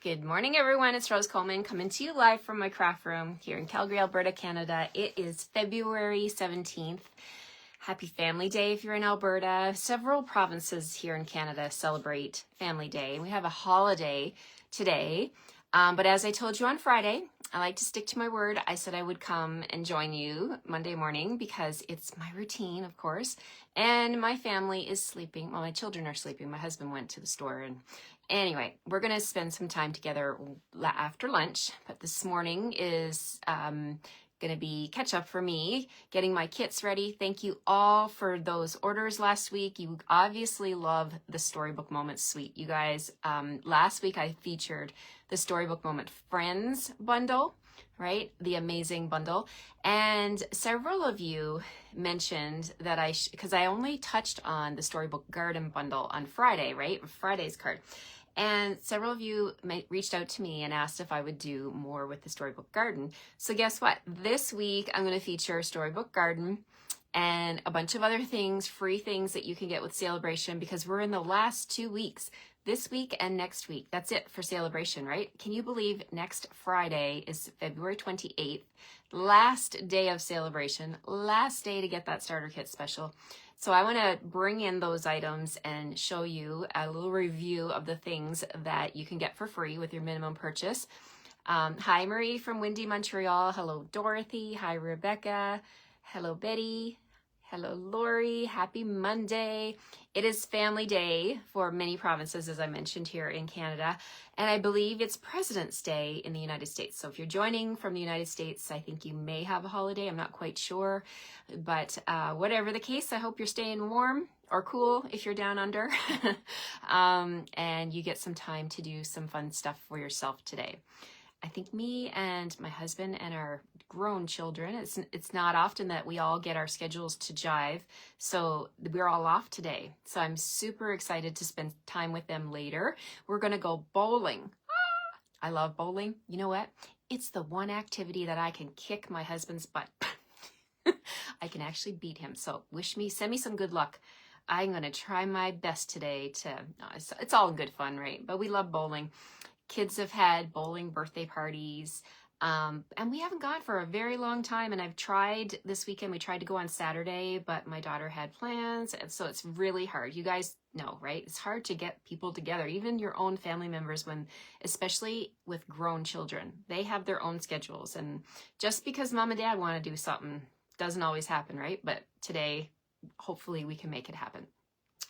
Good morning, everyone. It's Rose Coleman coming to you live from my craft room here in Calgary, Alberta, Canada. It is February 17th. Happy Family Day if you're in Alberta. Several provinces here in Canada celebrate Family Day. We have a holiday today, but as I told you on Friday, I like to stick to my word. I said I would come and join you Monday morning because it's my routine, of course, and my family is sleeping. Well, my children are sleeping. My husband went to the store, and anyway, we're going to spend some time together after lunch, but this morning is going to be catch up for me, getting my kits ready. Thank you all for those orders last week. You obviously love the Storybook Moment Suite. You guys, last week I featured the Storybook Moment Friends bundle, right? The amazing bundle. And several of you mentioned that because I only touched on the Storybook Garden bundle on Friday, right? Friday's card. And several of you reached out to me and asked if I would do more with the Storybook Garden. So guess what? This week, I'm going to feature Storybook Garden and a bunch of other things, free things that you can get with Celebration, because we're in the last 2 weeks, this week and next week. That's it for Celebration, right? Can you believe next Friday is February 28th, last day of Celebration, last day to get that starter kit special. So I want to bring in those items and show you a little review of the things that you can get for free with your minimum purchase. Hi, Marie from Windy, Montreal. Hello, Dorothy. Hi, Rebecca. Hello, Betty. Hello, Lori. Happy Monday. It is Family Day for many provinces, as I mentioned, here in Canada. And I believe it's President's Day in the United States. So if you're joining from the United States, I think you may have a holiday. I'm not quite sure. But whatever the case, I hope you're staying warm or cool if you're down under. And you get some time to do some fun stuff for yourself today. I think me and my husband and our grown children, it's not often that we all get our schedules to jive, so we're all off today. So I'm super excited to spend time with them later. We're going to go bowling. I love bowling. You know what? It's the one activity that I can kick my husband's butt. I can actually beat him. So send me some good luck. I'm going to try my best today it's all good fun, right? But we love bowling. Kids have had bowling birthday parties, and we haven't gone for a very long time. And I've tried this weekend. We tried to go on Saturday, but my daughter had plans, and so it's really hard. You guys know, right? It's hard to get people together, even your own family members, especially with grown children. They have their own schedules, and just because mom and dad want to do something doesn't always happen, right? But today, hopefully, we can make it happen.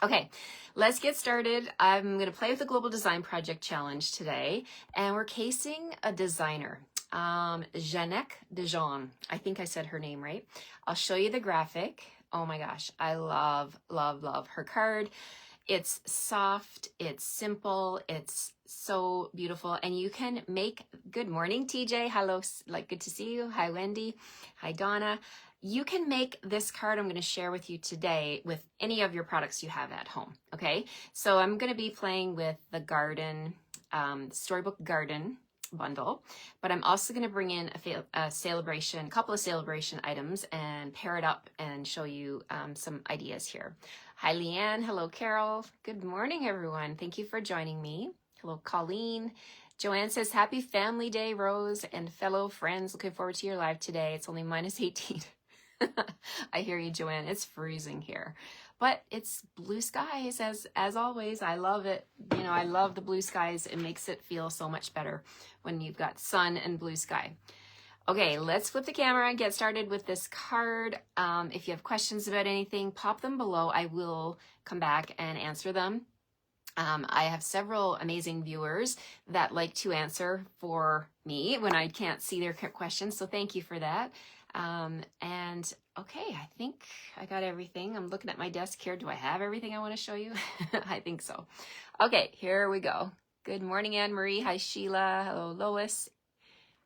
Okay, let's get started. I'm going to play with the Global Design Project Challenge today, and we're casing a designer, Janneke De Jong. I think I said her name right. I'll show you the graphic. Oh my gosh, I love, love, love her card. It's soft, it's simple, it's so beautiful, and you can make, good morning, TJ, hello, good to see you. Hi, Wendy. Hi, Donna. You can make this card I'm going to share with you today with any of your products you have at home, okay? So I'm going to be playing with the garden, Storybook Garden bundle, but I'm also going to bring in a couple of celebration items and pair it up and show you some ideas here. Hi, Leanne. Hello, Carol. Good morning, everyone. Thank you for joining me. Hello, Colleen. Joanne says, Happy Family Day, Rose, and fellow friends. Looking forward to your live today. It's only minus 18. I hear you, Joanne. It's freezing here, but it's blue skies as always. I love it. You know, I love the blue skies. It makes it feel so much better when you've got sun and blue sky. Okay, let's flip the camera and get started with this card. If you have questions about anything, pop them below. I will come back and answer them. I have several amazing viewers that like to answer for me when I can't see their questions, so thank you for that. And okay, I think I got everything. I'm looking at my desk here. Do I have everything I want to show you? I think so. Okay, here we go. Good morning, Anne-Marie. Hi, Sheila. Hello, Lois.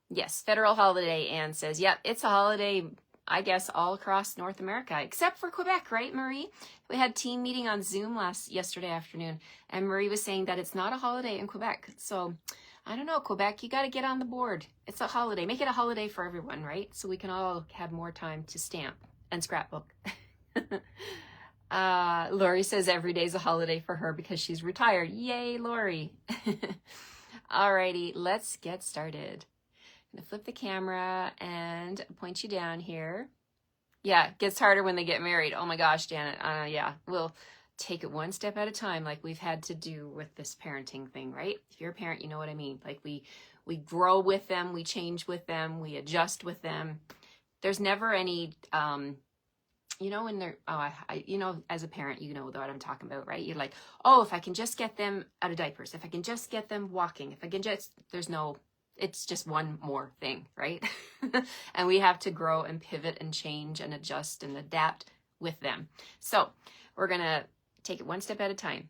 Yes, federal holiday, Anne says. Yep, it's a holiday, I guess, all across North America, except for Quebec, right, Marie? We had team meeting on Zoom yesterday afternoon, and Marie was saying that it's not a holiday in Quebec. So I don't know, Quebec, you got to get on the board. It's a holiday. Make it a holiday for everyone, right? So we can all have more time to stamp and scrapbook. Lori says every day's a holiday for her because she's retired. Yay, Lori. Alrighty, let's get started. I'm gonna flip the camera and point you down here. Yeah, it gets harder when they get married. Oh my gosh, Janet. Yeah, we'll take it one step at a time, like we've had to do with this parenting thing, right? If you're a parent, you know what I mean. Like we grow with them, we change with them, we adjust with them. There's never any, you know, when they're, you know, as a parent, you know what I'm talking about, right? You're like, oh, if I can just get them out of diapers, if I can just get them walking, if I can just, it's just one more thing, right? And we have to grow and pivot and change and adjust and adapt with them. So we're going to take it one step at a time.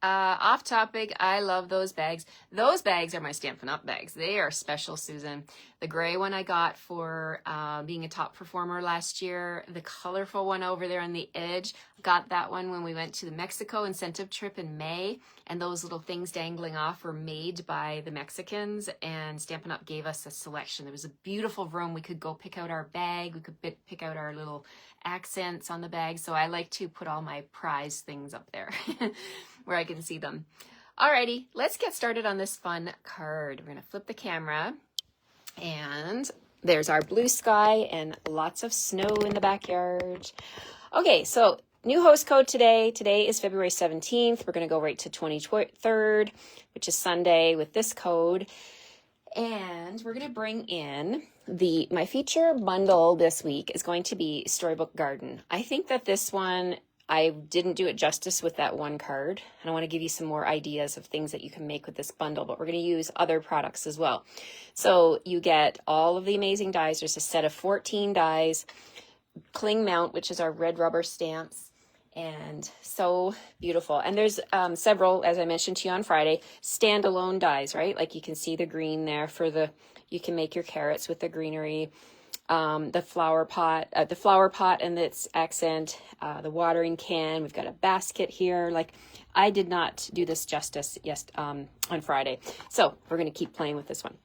Off topic, I love those bags. Those bags are my Stampin' Up bags. They are special, Susan. The gray one I got for being a top performer last year. The colorful one over there on the edge. Got that one when we went to the Mexico incentive trip in May. And those little things dangling off were made by the Mexicans. And Stampin' Up gave us a selection. There was a beautiful room. We could go pick out our bag. We could pick out our little accents on the bag. So I like to put all my prize things up there where I can see them. Alrighty, let's get started on this fun card. We're gonna flip the camera and there's our blue sky and lots of snow in the backyard. Okay, so new host code today. Today is February 17th. We're gonna go right to 23rd, which is Sunday with this code. And we're going to bring in my feature bundle this week is going to be Storybook Garden. I think that this one, I didn't do it justice with that one card. And I want to give you some more ideas of things that you can make with this bundle, but we're going to use other products as well. So you get all of the amazing dies. There's a set of 14 dies, cling mount, which is our red rubber stamps. And so beautiful. And there's several, as I mentioned to you on Friday, standalone dies, right? Like you can see the green there you can make your carrots with the greenery, the flower pot and its accent, the watering can. We've got a basket here. Like I did not do this justice on Friday. So we're going to keep playing with this one.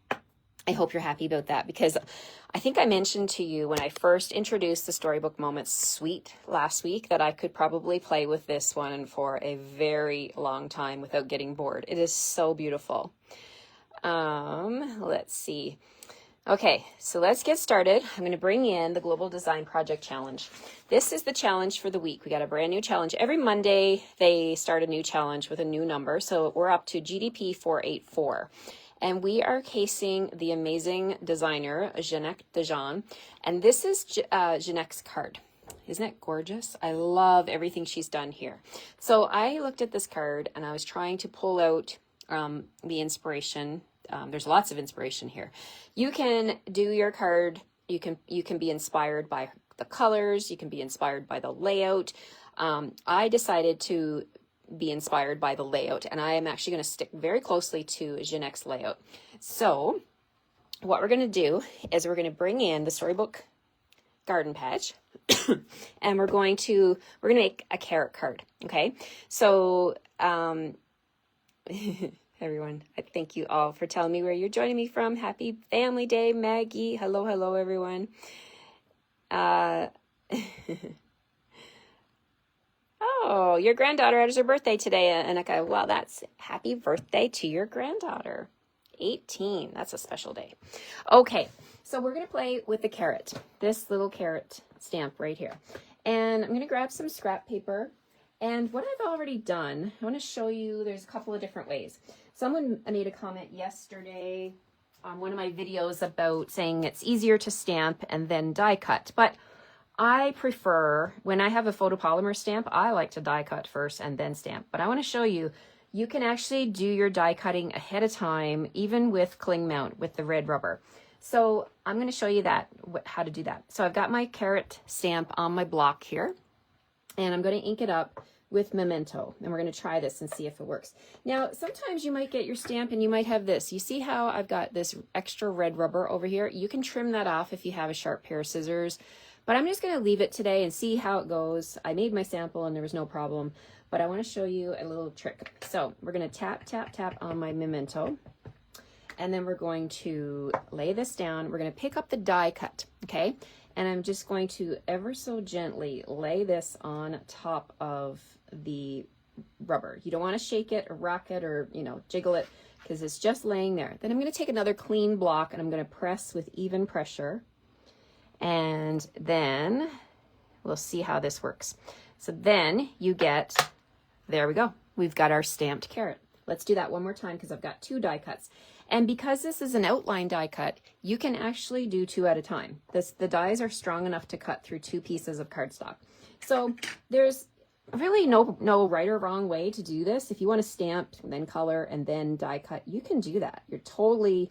I hope you're happy about that because I think I mentioned to you when I first introduced the Storybook Moments Suite last week that I could probably play with this one for a very long time without getting bored. It is so beautiful. Let's see. Okay, so let's get started. I'm going to bring in the Global Design Project Challenge. This is the challenge for the week. We got a brand new challenge. Every Monday, they start a new challenge with a new number. So we're up to GDP 484. And we are casing the amazing designer, Janneke De Jong. And this is Janneke's card. Isn't it gorgeous? I love everything she's done here. So I looked at this card and I was trying to pull out the inspiration. There's lots of inspiration here. You can do your card. You can be inspired by the colors. You can be inspired by the layout. I decided to be inspired by the layout, and I am actually going to stick very closely to Janneke's layout. So what we're going to do is we're going to bring in the Storybook Garden Patch and we're going to make a carrot card. Okay. So, everyone, I thank you all for telling me where you're joining me from. Happy Family Day, Maggie. Hello, everyone. Oh, your granddaughter has her birthday today, Annika. Well, that's happy birthday to your granddaughter. 18. That's a special day. Okay, so we're going to play with the carrot. This little carrot stamp right here. And I'm going to grab some scrap paper. And what I've already done, I want to show you, there's a couple of different ways. Someone made a comment yesterday on one of my videos about saying it's easier to stamp and then die cut. But I prefer, when I have a photopolymer stamp, I like to die cut first and then stamp. But I want to show you, you can actually do your die cutting ahead of time, even with cling mount with the red rubber. So I'm going to show you how to do that. So I've got my carrot stamp on my block here, and I'm going to ink it up with Memento, and we're going to try this and see if it works. Now, sometimes you might get your stamp and you might have this. You see how I've got this extra red rubber over here? You can trim that off if you have a sharp pair of scissors. But I'm just going to leave it today and see how it goes. I made my sample and there was no problem, but I want to show you a little trick. So we're going to tap, tap, tap on my Memento, and then we're going to lay this down. We're going to pick up the die cut, okay? And I'm just going to ever so gently lay this on top of the rubber. You don't want to shake it or rock it or, you know, jiggle it, because it's just laying there. Then I'm going to take another clean block and I'm going to press with even pressure. And then we'll see how this works. So then you get, there we go. We've got our stamped carrot. Let's do that one more time because I've got 2 die cuts. And because this is an outline die cut, you can actually do 2 at a time. The dies are strong enough to cut through 2 pieces of cardstock. So there's really no right or wrong way to do this. If you want to stamp, then color, and then die cut, you can do that. You're totally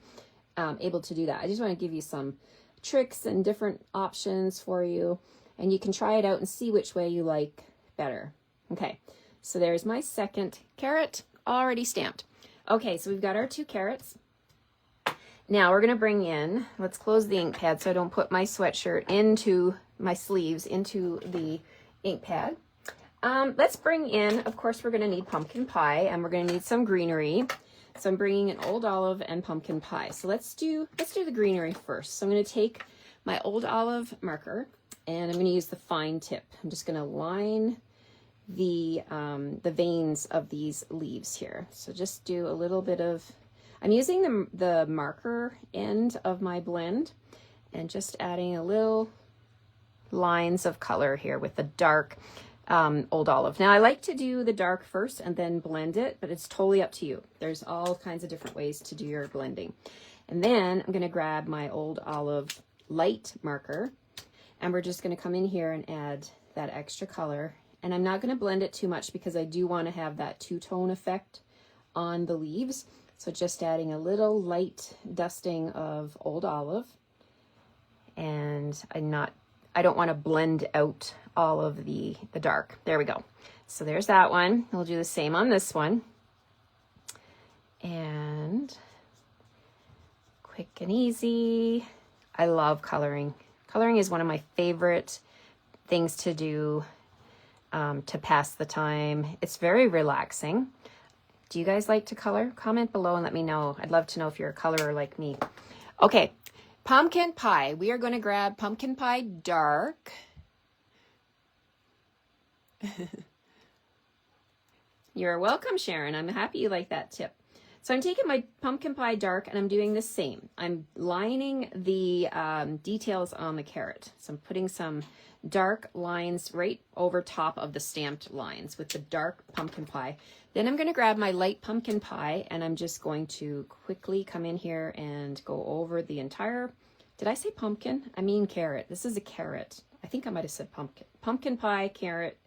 able to do that. I just want to give you some tricks and different options for you, and you can try it out and see which way you like better. Okay, so there's my second carrot already stamped. Okay, so we've got our 2 carrots. Now we're going to bring in, let's close the ink pad so I don't put my sweatshirt into my sleeves into the ink pad. Let's bring in, of course, we're going to need pumpkin pie, and we're going to need some greenery. So I'm bringing in Old Olive and pumpkin pie. So let's do the greenery first. So I'm going to take my Old Olive marker, and I'm going to use the fine tip. I'm just going to line the veins of these leaves here. So just do a little bit of, I'm using the marker end of my blend and just adding a little lines of color here with the dark Old Olive. Now I like to do the dark first and then blend it, but it's totally up to you. There's all kinds of different ways to do your blending. And then I'm going to grab my Old Olive light marker, and we're just going to come in here and add that extra color. And I'm not going to blend it too much because I do want to have that two-tone effect on the leaves. So just adding a little light dusting of Old Olive. And I don't want to blend out all of the dark. There we go. So there's that one. We'll do the same on this one. And quick and easy. I love coloring. Coloring is one of my favorite things to do to pass the time. It's very relaxing. Do you guys like to color? Comment below and let me know. I'd love to know if you're a colorer like me. Okay, pumpkin pie. We are going to grab pumpkin pie dark. You're welcome, Sharon. I'm happy you like that tip. So I'm taking my pumpkin pie dark and I'm doing the same. I'm lining the details on the carrot. So I'm putting some dark lines right over top of the stamped lines with the dark pumpkin pie. Then I'm going to grab my light pumpkin pie and I'm just going to quickly come in here and go over the entire, did I say pumpkin? I mean carrot. This is a carrot. I think I might have said pumpkin. Pumpkin pie, carrot,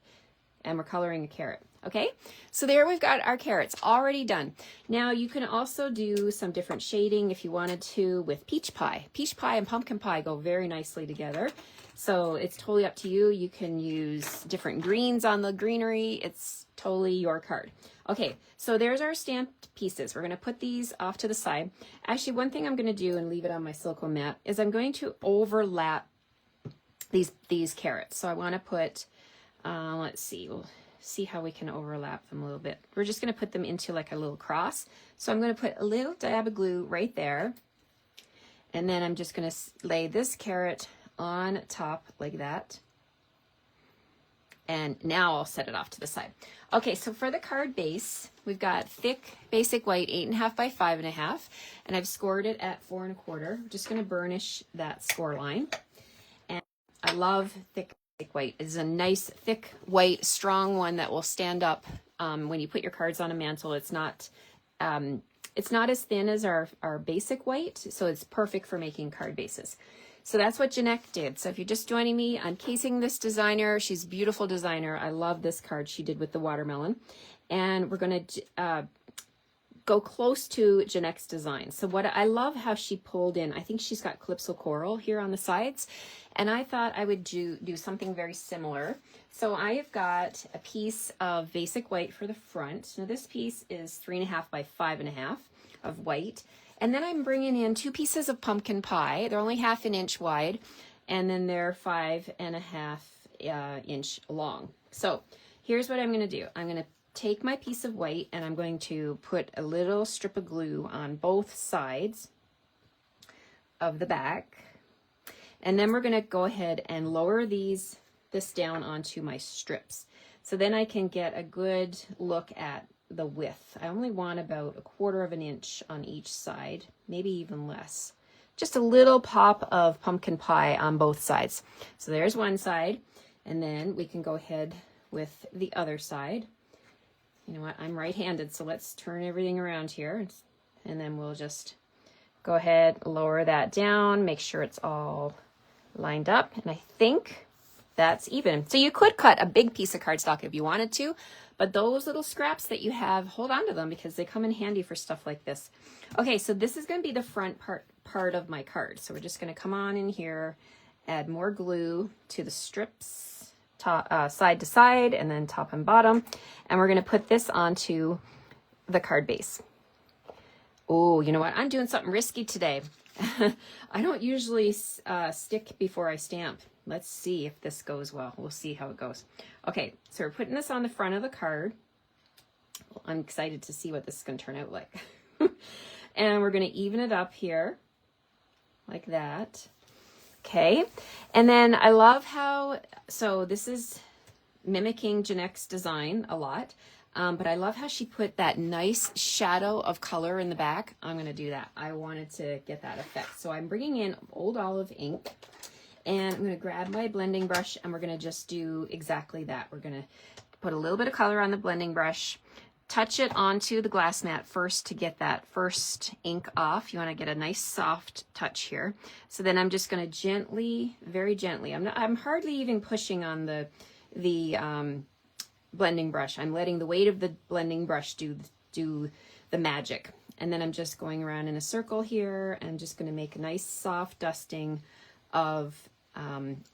and we're coloring a carrot. Okay, so there we've got our carrots already done. Now you can also do some different shading if you wanted to with peach pie. Peach pie and pumpkin pie go very nicely together. So it's totally up to you. You can use different greens on the greenery. It's totally your card. Okay, so there's our stamped pieces. We're going to put these off to the side. Actually, one thing I'm going to do and leave it on my silicone mat is I'm going to overlap these carrots. So I want to put, let's see, we'll see how we can overlap them a little bit. We're just going to put them into like a little cross. So I'm going to put a little dab of glue right there. And then I'm just going to lay this carrot on top like that. And now I'll set it off to the side. Okay, so for the card base, we've got thick basic white 8.5 by 5.5, and I've scored it at 4 1/4. I'm just going to burnish that score line. And I love thick white. It's a nice thick white strong one that will stand up when you put your cards on a mantle. It's not as thin as our basic white, so it's perfect for making card bases. So that's what Janneke did. So if you're just joining me, I'm casing this designer. She's a beautiful designer. I love this card she did with the watermelon. And we're going to go close to Janneke's design. So what I love how she pulled in, I think she's got Calypso Coral here on the sides. And I thought I would do something very similar. So I have got a piece of basic white for the front. Now this piece is 3.5 by 5.5 of white. And then I'm bringing in 2 pieces of pumpkin pie. They're only 1/2 inch wide, and then they're 5.5 inch long. So here's what I'm going to do. I'm going to take my piece of white and I'm going to put a little strip of glue on both sides of the back. And then we're going to go ahead and lower this down onto my strips. So then I can get a good look at the width. I only want about 1/4 of an inch on each side, maybe even less. Just a little pop of pumpkin pie on both sides. So there's one side, and then we can go ahead with the other side. You know what, I'm right-handed, so let's turn everything around here, and then we'll just go ahead, lower that down, make sure it's all lined up, and I think that's even. So you could cut a big piece of cardstock if you wanted to, but those little scraps that you have, hold on to them because they come in handy for stuff like this. Okay, so this is going to be the front part of my card. So we're just going to come on in here, add more glue to the strips, side to side, and then top and bottom. And we're going to put this onto the card base. Oh, you know what? I'm doing something risky today. I don't usually stick before I stamp. Let's see if this goes well. We'll see how it goes. Okay, so we're putting this on the front of the card. Well, I'm excited to see what this is going to turn out like. And we're going to even it up here like that. Okay, and then I love how, so this is mimicking Janneke's design a lot. But I love how she put that nice shadow of color in the back. I'm going to do that. I wanted to get that effect. So I'm bringing in Old Olive ink, and I'm going to grab my blending brush, and we're going to just do exactly that. We're going to put a little bit of color on the blending brush, touch it onto the glass mat first to get that first ink off. You want to get a nice soft touch here. So then I'm just going to gently, very gently, I'm hardly even pushing on the blending brush. I'm letting the weight of the blending brush do the magic. And then I'm just going around in a circle here and just going to make a nice soft dusting of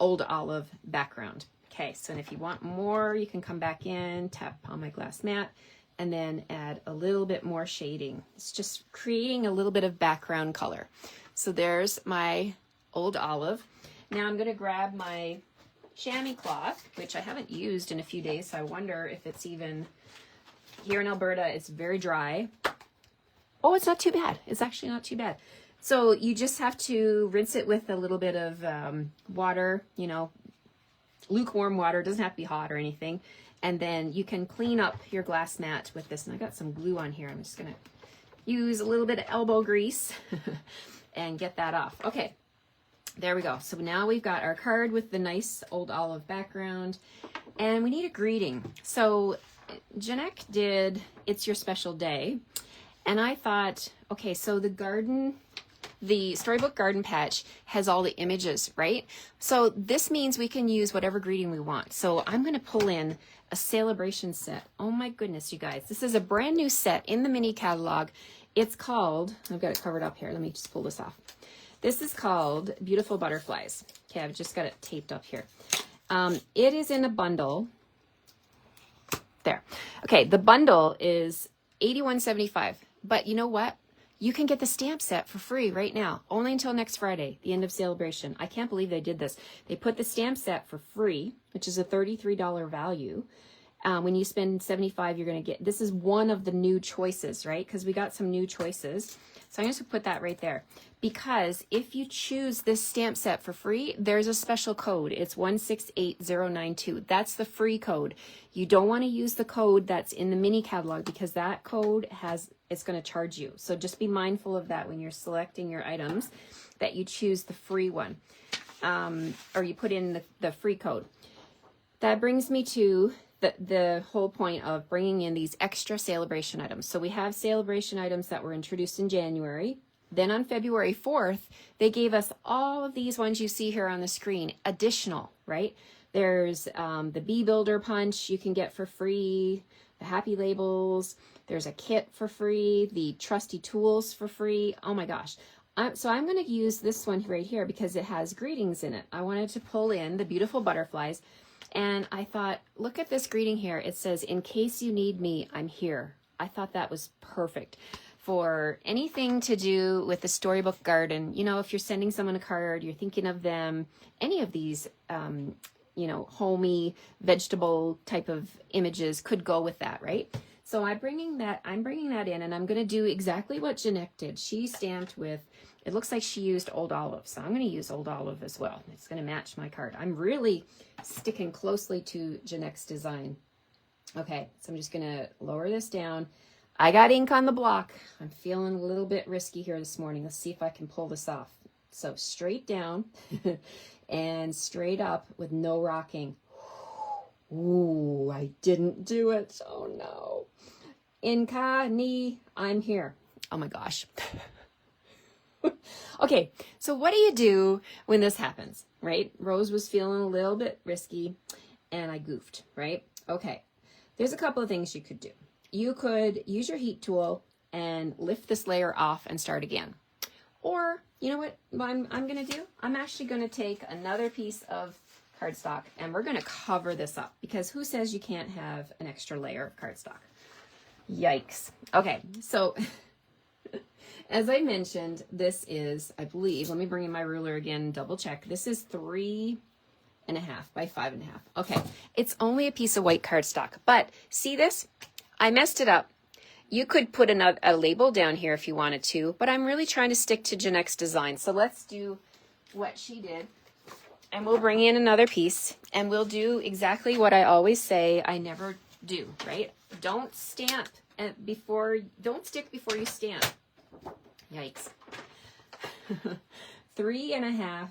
Old Olive background. Okay, so if you want more, you can come back in, tap on my glass mat, and then add a little bit more shading. It's just creating a little bit of background color. So there's my Old Olive. Now I'm going to grab my chamois cloth, which I haven't used in a few days, so I wonder if it's even, here in Alberta, it's very dry. Oh, it's not too bad. It's actually not too bad. So you just have to rinse it with a little bit of water, you know, lukewarm water. It doesn't have to be hot or anything. And then you can clean up your glass mat with this. And I got some glue on here. I'm just going to use a little bit of elbow grease and get that off. Okay. There we go. So now we've got our card with the nice Old Olive background, and we need a greeting. So Janneke did It's Your Special Day, and I thought, okay, so the Storybook Garden Patch has all the images, right? So this means we can use whatever greeting we want. So I'm going to pull in a celebration set. Oh my goodness, you guys. This is a brand new set in the mini catalog. It's called, I've got it covered up here. Let me just pull this off. This is called Beautiful Butterflies. Okay, I've just got it taped up here. It is in a bundle. There. Okay, the bundle is $81.75. But you know what? You can get the stamp set for free right now, only until next Friday, the end of celebration. I can't believe they did this. They put the stamp set for free, which is a $33 value. When you spend $75, you're going to get, this is one of the new choices, right? Because we got some new choices. So I'm just going to put that right there. Because if you choose this stamp set for free, there's a special code. It's 168092. That's the free code. You don't want to use the code that's in the mini catalog because that code it's going to charge you. So just be mindful of that when you're selecting your items, that you choose the free one, or you put in the free code. That brings me to the whole point of bringing in these extra celebration items. So we have celebration items that were introduced in January. Then on February 4th, they gave us all of these ones you see here on the screen, additional, right? There's the Bee Builder Punch you can get for free, the Happy Labels, there's a kit for free, the Trusty Tools for free. Oh my gosh. So I'm going to use this one right here because it has greetings in it. I wanted to pull in the Beautiful Butterflies. And I thought, look at this greeting here. It says, in case you need me, I'm here. I thought that was perfect for anything to do with the Storybook Garden. You know, if you're sending someone a card, you're thinking of them, any of these, you know, homey vegetable type of images could go with that, right? So I'm bringing that in, and I'm going to do exactly what Janneke did. She stamped with, it looks like she used Old Olive. So I'm going to use Old Olive as well. It's going to match my card. I'm really sticking closely to Janneke's design. Okay, so I'm just gonna lower this down. I got ink on the block. I'm feeling a little bit risky here this morning. Let's see if I can pull this off. So straight down and straight up with no rocking. Ooh, I didn't do it. Oh no. I'm here. Oh my gosh. Okay, so what do you do when this happens, right? Rose was feeling a little bit risky and I goofed, right? Okay, there's a couple of things you could do. You could use your heat tool and lift this layer off and start again. Or, you know what I'm gonna do? I'm actually gonna take another piece of cardstock and we're gonna cover this up, because who says you can't have an extra layer of cardstock? Yikes. Okay, so as I mentioned, this is, I believe, let me bring in my ruler again, double check. This is 3.5 by 5.5. Okay, it's only a piece of white cardstock, but see this? I messed it up. You could put a label down here if you wanted to, but I'm really trying to stick to Janneke's design. So let's do what she did, and we'll bring in another piece, and we'll do exactly what I always say I never do, right? Don't stamp don't stick before you stamp. Yikes. 3.5.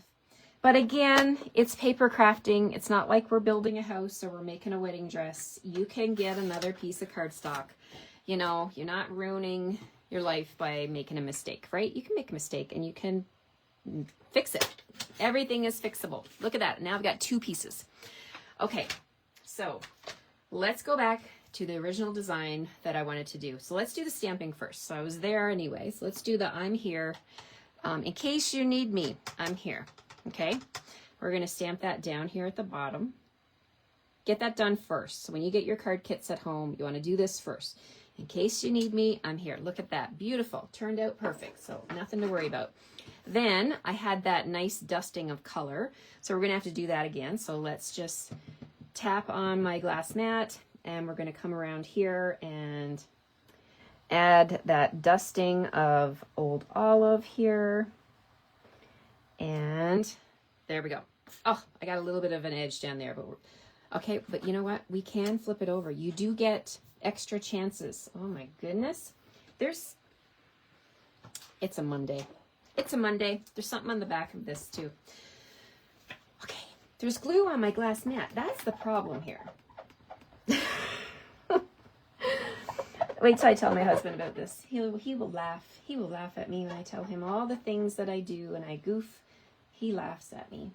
But again, it's paper crafting. It's not like we're building a house or we're making a wedding dress. You can get another piece of cardstock. You know, you're not ruining your life by making a mistake, right? You can make a mistake and you can fix it. Everything is fixable. Look at that. Now I've got 2 pieces. Okay, so let's go back to the original design that I wanted to do. So let's do the stamping first. So I was there anyway. So let's do the I'm here. In case you need me, I'm here. Okay, we're going to stamp that down here at the bottom. Get that done first. So when you get your card kits at home, you want to do this first. In case you need me, I'm here. Look at that. Beautiful. Turned out perfect. So nothing to worry about. Then I had that nice dusting of color. So we're going to have to do that again. So let's just tap on my glass mat. And we're going to come around here and add that dusting of Old Olive here. And there we go. Oh, I got a little bit of an edge down there, but okay, but you know what? We can flip it over. You do get extra chances. Oh my goodness. It's a Monday. It's a Monday. There's something on the back of this too. Okay, there's glue on my glass mat. That's the problem here. Wait till I tell my husband about this. He will laugh. He will laugh at me when I tell him all the things that I do and I goof. He laughs at me.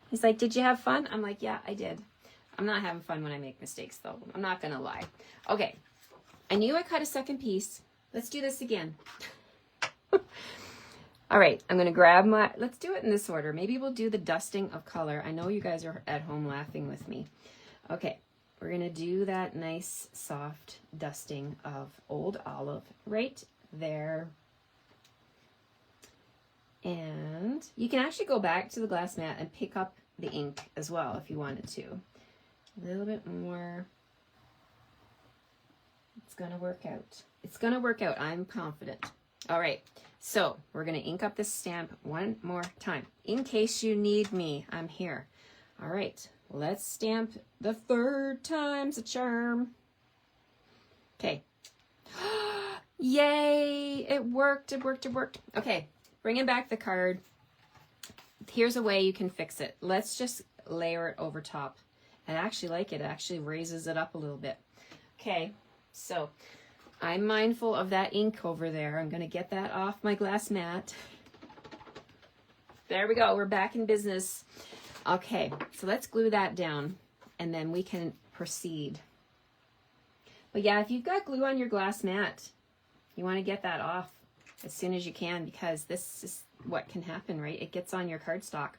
He's like, did you have fun? I'm like, yeah, I did. I'm not having fun when I make mistakes though. I'm not gonna lie. Okay, I knew I cut a second piece. Let's do this again. All right, I'm gonna grab let's do it in this order. Maybe we'll do the dusting of color. I know you guys are at home laughing with me. Okay. We're going to do that nice soft dusting of Old Olive right there. And you can actually go back to the glass mat and pick up the ink as well if you wanted to. A little bit more. It's going to work out. It's going to work out. I'm confident. All right. So we're going to ink up this stamp one more time. In case you need me, I'm here. All right. Let's stamp the 3rd time's a charm. Okay. Yay! It worked, it worked, it worked. Okay, bringing back the card. Here's a way you can fix it. Let's just layer it over top. I actually like it. It actually raises it up a little bit. Okay, so I'm mindful of that ink over there. I'm going to get that off my glass mat. There we go. We're back in business. Okay, so let's glue that down and then we can proceed. But yeah, if you've got glue on your glass mat, you want to get that off as soon as you can, because this is what can happen, right? It gets on your cardstock.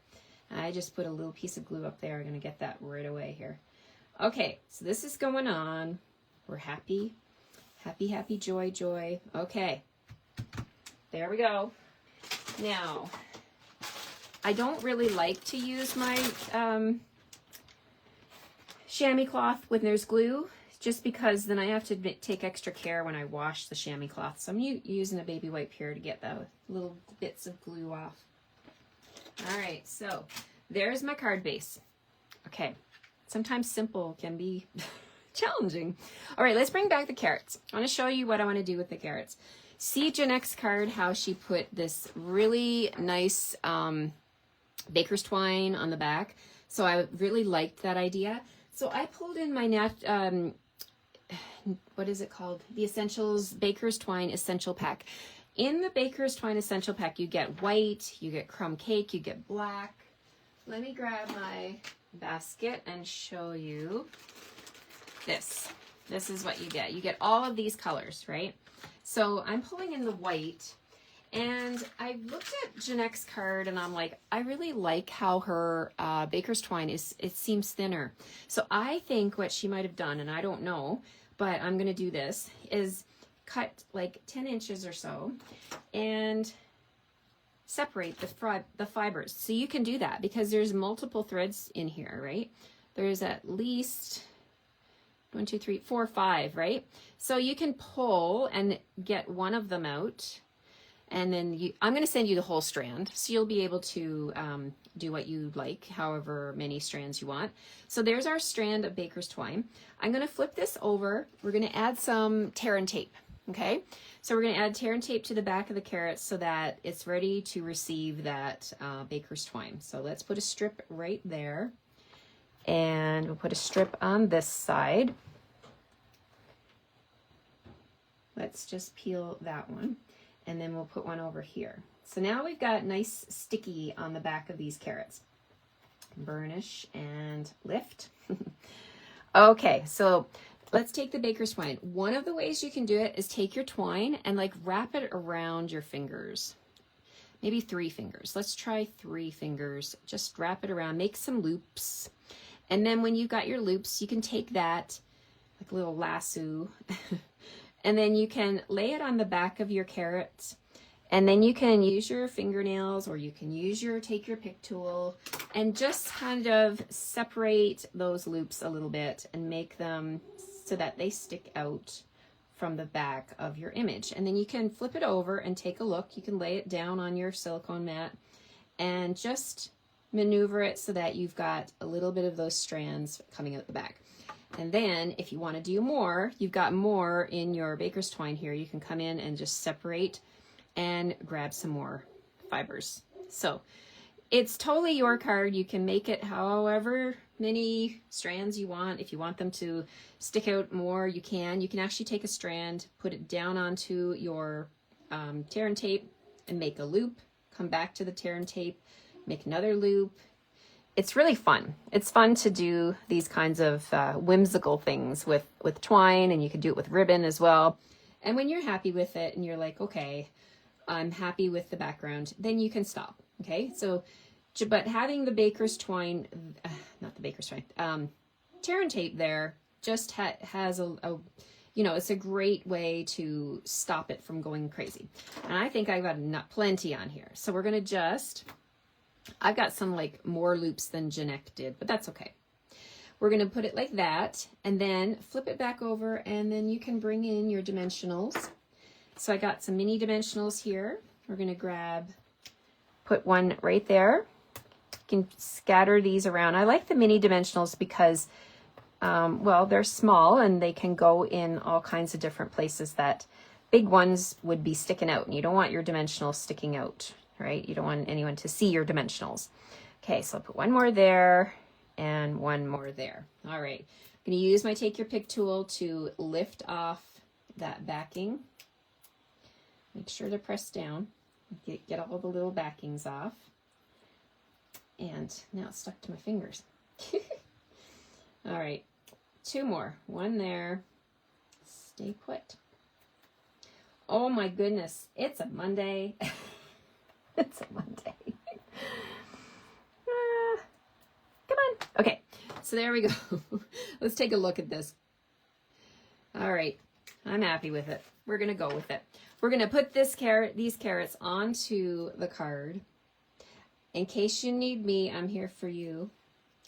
I just put a little piece of glue up there. I'm going to get that right away here. Okay, so this is going on. We're happy. Happy, happy, joy, joy. Okay, there we go. Now, I don't really like to use my chamois cloth when there's glue, just because then I have to take extra care when I wash the chamois cloth. So I'm using a baby wipe here to get the little bits of glue off. All right, so there's my card base. Okay, sometimes simple can be challenging. All right, let's bring back the carrots. I want to show you what I want to do with the carrots. See Janneke's card, how she put this really nice baker's twine on the back. So I really liked that idea. So I pulled in my what is it called? The Essentials Baker's Twine Essential Pack. In the Baker's Twine Essential Pack, you get white, you get crumb cake, you get black. Let me grab my basket and show you this. This is what you get. You get all of these colors, right? So I'm pulling in the white, and I looked at Janneke's card and I'm like, I really like how her baker's twine is, it seems thinner. So I think what she might have done, and I don't know, but I'm gonna do this, is cut like 10 inches or so and separate the fibers. So you can do that because there's multiple threads in here, right? There's at least 1, 2, 3, 4, 5, right? So you can pull and get one of them out, and then I'm going to send you the whole strand, so you'll be able to do what you like, however many strands you want. So there's our strand of baker's twine. I'm going to flip this over. We're going to add some tear and tape, okay? So we're going to add tear and tape to the back of the carrot so that it's ready to receive that baker's twine. So let's put a strip right there, and we'll put a strip on this side. Let's just peel that one, and then we'll put one over here. So now we've got nice sticky on the back of these carrots. Burnish and lift. Okay, so let's take the baker's twine. One of the ways you can do it is take your twine and like wrap it around your fingers. Maybe 3 fingers. Let's try 3 fingers. Just wrap it around, make some loops. And then when you've got your loops, you can take that like a little lasso and then you can lay it on the back of your carrots, and then you can use your fingernails, or you can use take your pick tool and just kind of separate those loops a little bit and make them so that they stick out from the back of your image. And then you can flip it over and take a look. You can lay it down on your silicone mat and just maneuver it so that you've got a little bit of those strands coming out the back. And then if you want to do more, you've got more in your baker's twine here. You can come in and just separate and grab some more fibers. So it's totally your card. You can make it however many strands you want. If you want them to stick out more, you can. You can actually take a strand, put it down onto your tear and tape and make a loop, come back to the tear and tape, make another loop. It's really fun. It's fun to do these kinds of whimsical things with twine, and you can do it with ribbon as well. And when you're happy with it and you're like, okay, I'm happy with the background, then you can stop, okay? So, but having the baker's twine, not the baker's twine, tear and tape there just has a, you know, it's a great way to stop it from going crazy. And I think I've got plenty on here. So we're gonna just, I've got some like more loops than Janneke did, but that's okay. We're going to put it like that and then flip it back over, and then you can bring in your dimensionals. So I got some mini dimensionals here. We're going to put one right there. You can scatter these around. I like the mini dimensionals because, well, they're small and they can go in all kinds of different places that big ones would be sticking out, and you don't want your dimensionals sticking out, right? You don't want anyone to see your dimensionals. Okay, so I'll put one more there and one more there. All right, I'm going to use my Take Your Pick tool to lift off that backing. Make sure to press down, get all the little backings off. And now it's stuck to my fingers. All right, 2 more. One there. Stay put. Oh my goodness, it's a Monday. It's a Monday. Come on. Okay, so there we go. Let's take a look at this. All right, I'm happy with it. We're gonna go with it. We're gonna put these carrots onto the card. In case you need me, I'm here for you.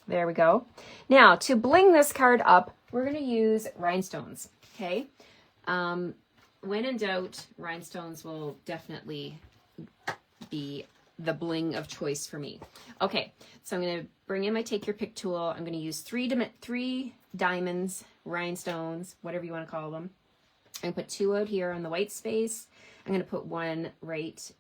There we go. Now, to bling this card up, we're gonna use rhinestones, okay? When in doubt, rhinestones will definitely be the bling of choice for me. Okay, so I'm going to bring in my Take Your Pick tool. I'm going to use three diamonds rhinestones, whatever you want to call them. I'm going to put 2 out here on the white space. I'm going to put 1 right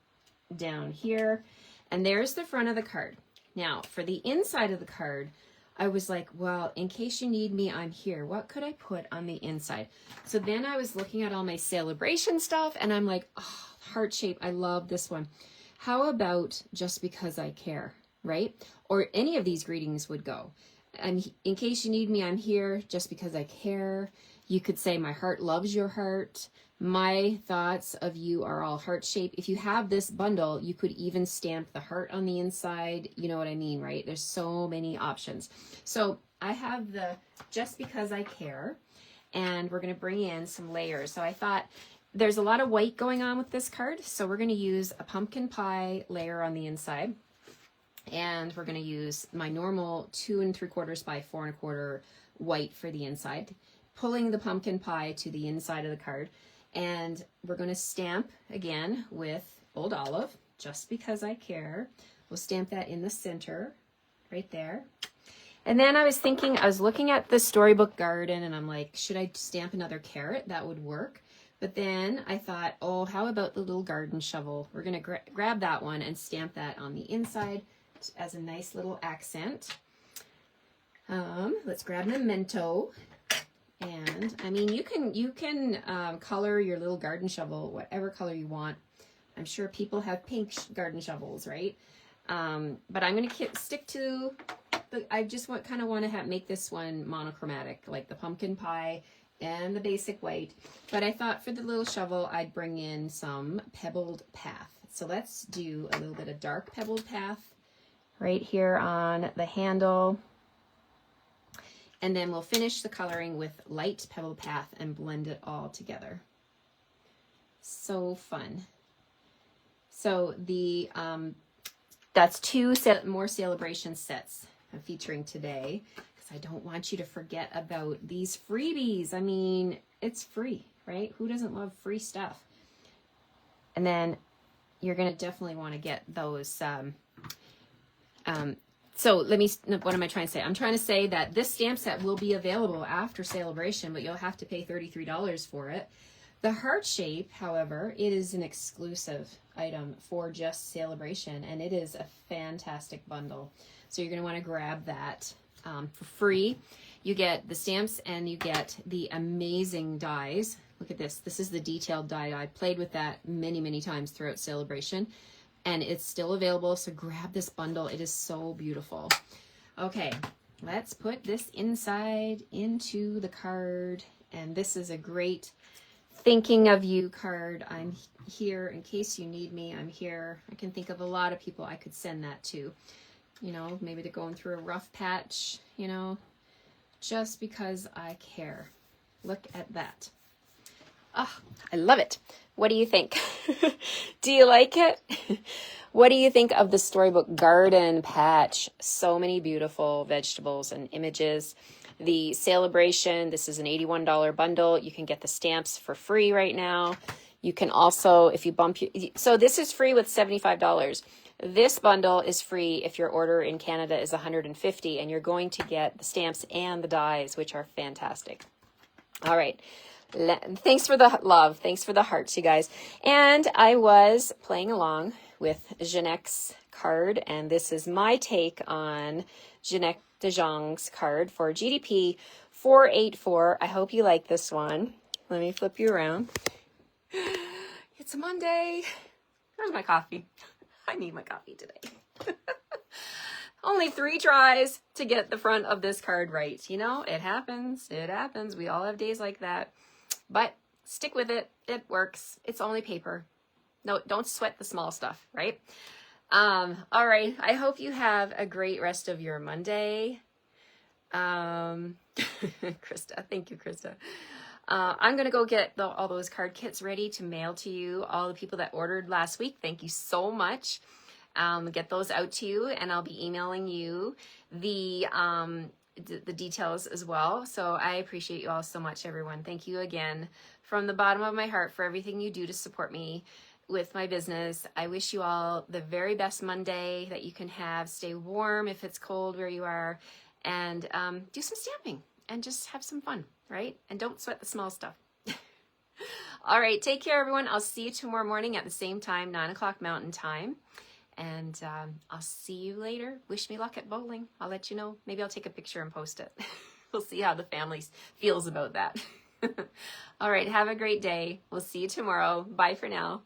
down here. And there's the front of the card. Now, for the inside of the card, I was like, well, in case you need me, I'm here. What could I put on the inside? So then I was looking at all my celebration stuff, and I'm like, oh, heart shape, I love this one. How about just because I care, right? Or any of these greetings would go. And in case you need me, I'm here just because I care. You could say, my heart loves your heart. My thoughts of you are all heart shaped. If you have this bundle, you could even stamp the heart on the inside. You know what I mean, right? There's so many options. So I have the just because I care, and we're going to bring in some layers. So I thought there's a lot of white going on with this card. So we're going to use a pumpkin pie layer on the inside. And we're going to use my normal 2 3/4 by 4 1/4 white for the inside, pulling the pumpkin pie to the inside of the card. And we're going to stamp again with Old Olive, just because I care. We'll stamp that in the center right there. And then I was thinking, I was looking at the Storybook Garden, and I'm like, should I stamp another carrot? That would work. But then I thought, oh, how about the little garden shovel? We're going to grab that one and stamp that on the inside as a nice little accent. Let's grab Memento. And I mean, you can color your little garden shovel whatever color you want. I'm sure people have pink garden shovels, right? But I'm going to stick to I just kind of want to make this one monochromatic, like the pumpkin pie and the basic white. But I thought for the little shovel, I'd bring in some pebbled path. So let's do a little bit of dark pebbled path right here on the handle. And then we'll finish the coloring with light pebbled path and blend it all together. So fun. So the that's 2 more celebration sets I'm featuring today, because I don't want you to forget about these freebies. I mean, it's free, right? Who doesn't love free stuff? And then you're going to definitely want to get those. So what am I trying to say? I'm trying to say that this stamp set will be available after celebration, but you'll have to pay $33 for it. The heart shape, however, it is an exclusive item for just celebration, and it is a fantastic bundle. So you're going to want to grab that for free. You get the stamps and you get the amazing dies. Look at this. This is the detailed die. I played with that many, many times throughout celebration, and it's still available. So grab this bundle. It is so beautiful. Okay, let's put this inside into the card. And this is a great thinking of you card. I'm here in case you need me. I'm here. I can think of a lot of people I could send that to. You know, maybe they're going through a rough patch, you know, just because I care. Look at that. Oh, I love it. What do you think? Do you like it? What do you think of the Storybook Garden Patch? So many beautiful vegetables and images. The celebration, this is an $81 bundle. You can get the stamps for free right now. You can also, if you bump your, so this is free with $75. This bundle is free if your order in Canada is $150, and you're going to get the stamps and the dies, which are fantastic. All right. Thanks for the love. Thanks for the hearts, you guys. And I was playing along with Jannek's card, and this is my take on Janneke De Jong's card for GDP 484. I hope you like this one. Let me flip you around. It's a Monday. Where's my coffee? I need my coffee today. Only 3 tries to get the front of this card right. You know, it happens. It happens. We all have days like that. But stick with it. It works. It's only paper. No, don't sweat the small stuff, right? All right. I hope you have a great rest of your Monday. Krista. Thank you, Krista. I'm going to go get all those card kits ready to mail to you. All the people that ordered last week, thank you so much. Get those out to you, and I'll be emailing you the details as well. So I appreciate you all so much, everyone. Thank you again from the bottom of my heart for everything you do to support me with my business. I wish you all the very best Monday that you can have. Stay warm if it's cold where you are, and do some stamping. and just have some fun, right? And don't sweat the small stuff. All right, take care, everyone. I'll see you tomorrow morning at the same time, 9 o'clock Mountain Time. And I'll see you later. Wish me luck at bowling. I'll let you know. Maybe I'll take a picture and post it. We'll see how the family feels about that. All right, have a great day. We'll see you tomorrow. Bye for now.